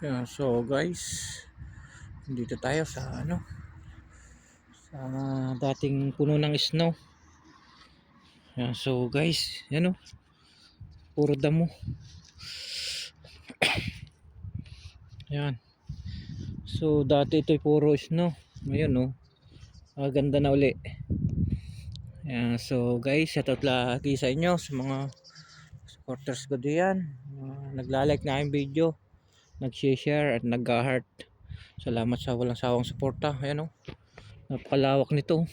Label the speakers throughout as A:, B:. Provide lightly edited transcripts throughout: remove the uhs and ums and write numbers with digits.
A: Yeah, so guys, dito tayo sa sa dating puno ng snow. Yeah, so guys, puro damo. Yan. So dati ito'y puro snow. Ngayon ganda na uli. Yeah, so guys, shoutout lagi sa inyo sa mga supporters ko diyan. Nagla-like na aking video, nag-share at nag-heart. Salamat sa walang sawang suporta. Ayan napakalawak nito.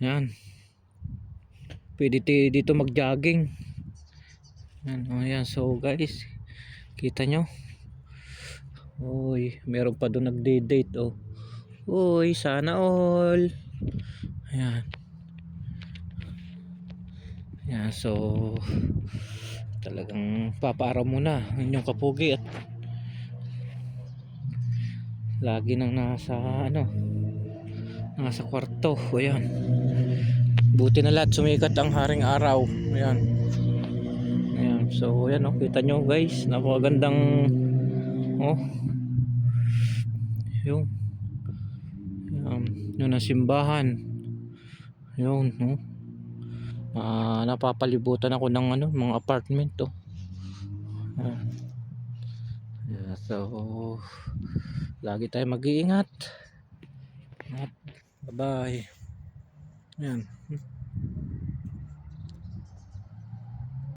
A: Yan. Pwede dito mag-jogging. Yan, so guys, kita nyo. Uy, meron pa doon nagde-date Uy, sana all. Ayan. Yan, so talagang papaaraw muna ang inyong kapugi at lagi nang nasa kwarto. Ayan. Buti na lahat sumikat ang haring araw. Ayan. Ayan, so ayan kita nyo guys, napakagandang yung yung simbahan. Yun napapalibutan ako ng mga apartment yeah, so lagi tayo mag-iingat. Bye bye. Yan.